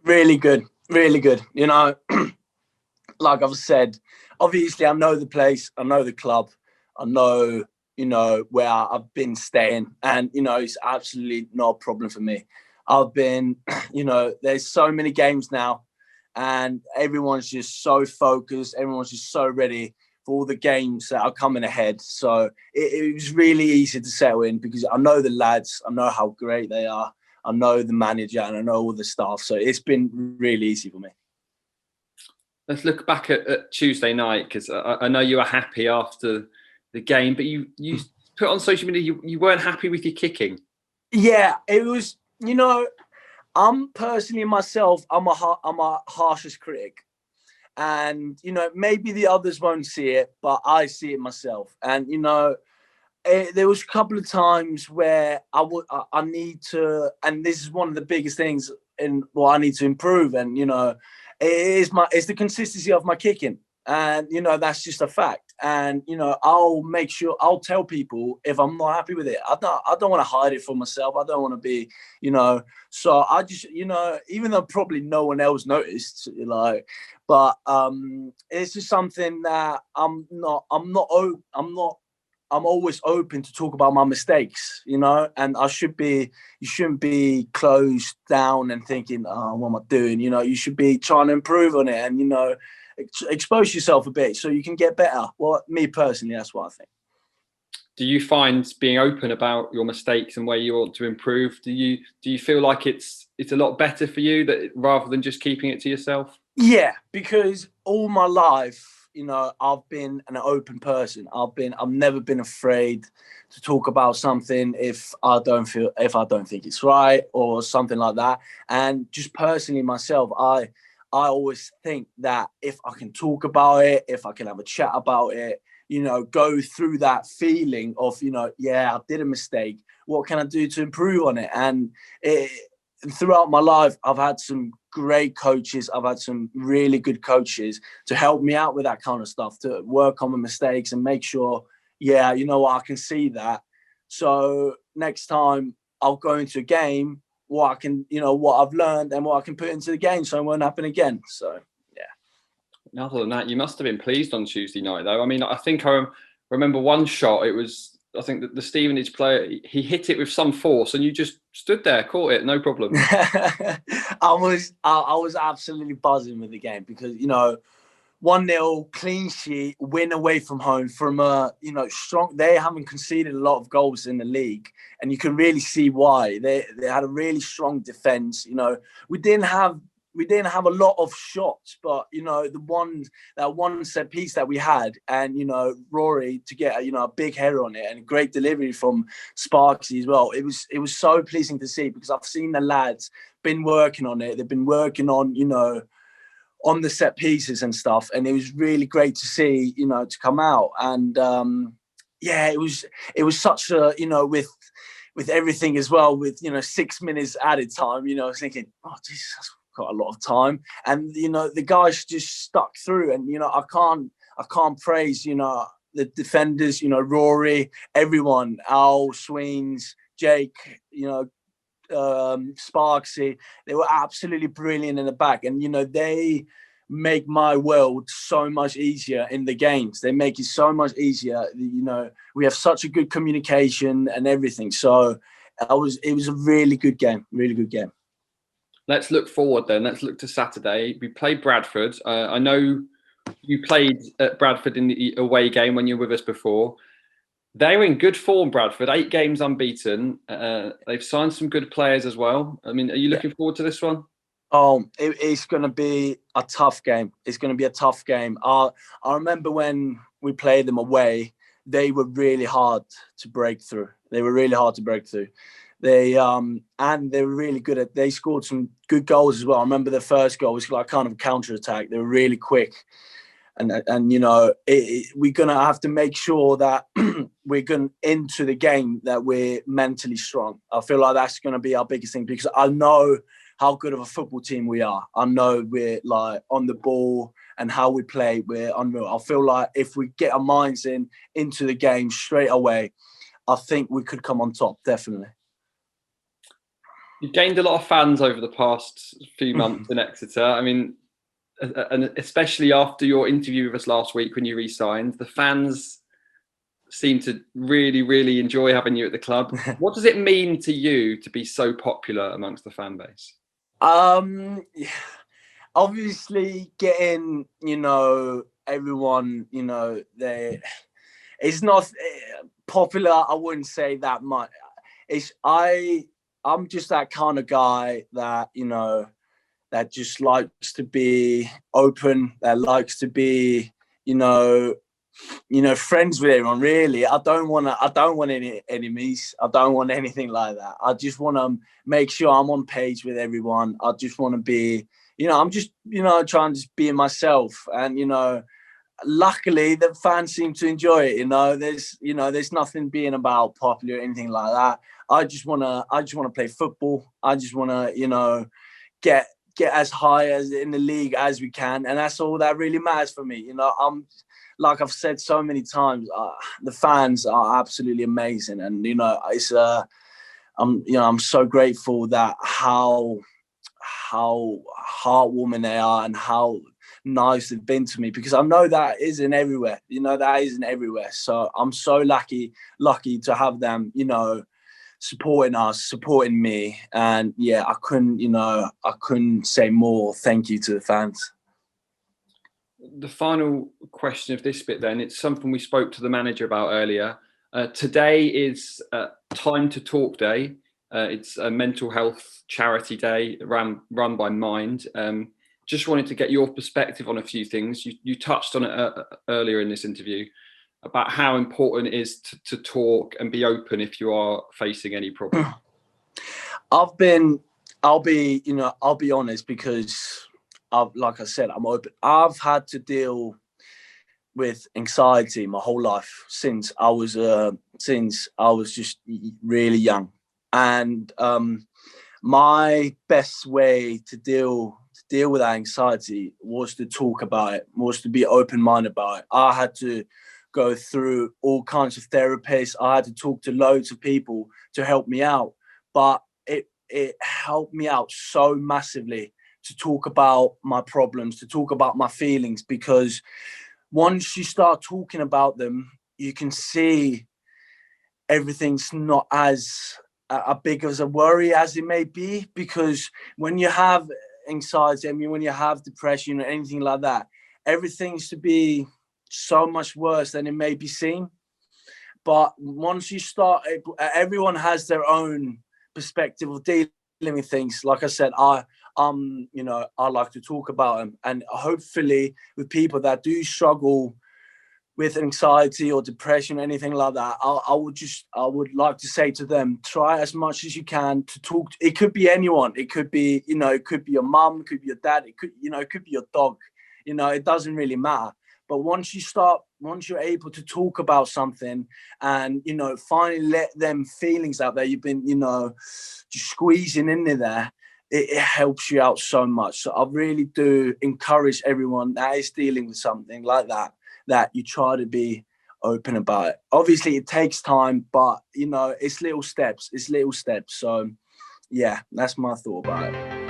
Really good, really good. Like I've said, obviously I know the place, I know the club, I know, where I've been staying, and, it's absolutely not a problem for me. I've been, there's so many games now, and everyone's just so focused, everyone's just so ready for all the games that are coming ahead. So it was really easy to settle in because I know the lads, I know how great they are, I know the manager, and I know all the staff. So it's been really easy for me. Let's look back at Tuesday night, because I know you were happy after the game, but you put on social media you weren't happy with your kicking. Yeah, it was, I'm personally myself, I'm a harshest critic. And, maybe the others won't see it, but I see it myself. And, there was a couple of times where I need to, and this is one of the biggest things in what I need to improve. And, it's the consistency of my kicking. And, that's just a fact. And, I'll make sure, I'll tell people if I'm not happy with it. I don't want to hide it from myself. I don't want to be, so I just, even though probably no one else noticed, but it's just something that I'm always open to talk about my mistakes, and you shouldn't be closed down and thinking, oh, what am I doing? You should be trying to improve on it and, expose yourself a bit so you can get better. Well, me personally, that's what I think. Do you find being open about your mistakes and where you want to improve, do you feel like it's a lot better for you that rather than just keeping it to yourself? Yeah, because all my life, I've been an open person. I've never been afraid to talk about something if I don't think it's right or something like that. And just personally myself, I always think that if I can talk about it, if I can have a chat about it, go through that feeling of, yeah, I did a mistake. What can I do to improve on it? And throughout my life, I've had some great coaches. I've had some really good coaches to help me out with that kind of stuff, to work on my mistakes and make sure, yeah, I can see that. So next time I'll go into a game, what I can, what I've learned and what I can put into the game so it won't happen again. So, yeah. Other than that, you must have been pleased on Tuesday night, though. I mean, I think I remember one shot. I think that the Stevenage player, he hit it with some force and you just stood there, caught it, no problem. I was absolutely buzzing with the game because, 1-0 clean sheet, win away from home from a, strong, they haven't conceded a lot of goals in the league. And you can really see why. They had a really strong defense. We didn't have a lot of shots, but that one set piece that we had, and Rory to get a big header on it and a great delivery from Sparksy as well. It was so pleasing to see because I've seen the lads been working on it. They've been working on on the set pieces and stuff, and it was really great to see to come out. And yeah, it was such a with everything as well, with 6 minutes added time. I was thinking, oh Jesus, that's got a lot of time, and the guys just stuck through. And I can't praise the defenders, Rory, everyone, Al, Sweens, Jake, Sparksy. They were absolutely brilliant in the back, and they make my world so much easier in the games. They make it so much easier. We have such a good communication and everything. So it was a really good game. Let's look forward then. Let's look to Saturday. We play Bradford. I know you played at Bradford in the away game when you were with us before. They're in good form, Bradford. 8 games unbeaten. They've signed some good players as well. I mean, are you looking forward to this one? Oh, it's going to be a tough game. It's going to be a tough game. I remember when we played them away, they were really hard to break through. They and they were really good they scored some good goals as well. I remember the first goal was like kind of a counter-attack. They were really quick. And we're going to have to make sure that we're going into the game that we're mentally strong. I feel like that's going to be our biggest thing because I know how good of a football team we are. I know we're like on the ball and how we play, we're unreal. I feel like if we get our minds into the game straight away, I think we could come on top, definitely. You've gained a lot of fans over the past few months in Exeter. I mean, and especially after your interview with us last week when you re-signed, the fans seem to really, really enjoy having you at the club. What does it mean to you to be so popular amongst the fan base? Obviously getting, everyone, it's not popular. I wouldn't say that much. I'm just that kind of guy that, that just likes to be open, that likes to be, friends with everyone. Really, I don't want any enemies. I don't want anything like that. I just want to make sure I'm on page with everyone. I just want to be, I'm just, trying to just be myself. And, luckily the fans seem to enjoy it. There's nothing being about popular or anything like that. I just want to play football. I just want to, get as high as in the league as we can. And that's all that really matters for me. I'm, like I've said so many times, the fans are absolutely amazing. And, it's, I'm so grateful that how heartwarming they are and how nice they've been to me, because I know that isn't everywhere. That isn't everywhere. So I'm so lucky to have them, supporting us, supporting me. And yeah, I couldn't say more thank you to the fans. The final question of this bit then, it's something we spoke to the manager about earlier. Today is Time to Talk Day. It's a mental health charity day run by Mind. Just wanted to get your perspective on a few things. You touched on it earlier in this interview about how important it is to talk and be open if you are facing any problem. I'll be honest, because like I said, I'm open. I've had to deal with anxiety my whole life since I was just really young. And my best way to deal with that anxiety was to talk about it, was to be open-minded about it. I had to go through all kinds of therapists. I had to talk to loads of people to help me out. But it helped me out so massively to talk about my problems, to talk about my feelings, because once you start talking about them, you can see everything's not as big as a worry as it may be. Because when you have anxiety, when you have depression or anything like that, everything's to be so much worse than it may be seen. But once you start, everyone has their own perspective of dealing with things. Like I said, I like to talk about them, and hopefully with people that do struggle with anxiety or depression, anything like that, I would like to say to them, try as much as you can to talk. It could be anyone. It could be, it could be your mum, it could be your dad, it could be your dog. It doesn't really matter. But once you're able to talk about something and, finally let them feelings out there, you've been, just squeezing in there, it helps you out so much. So I really do encourage everyone that is dealing with something like that you try to be open about it. Obviously, it takes time, but, it's little steps. So, yeah, that's my thought about it.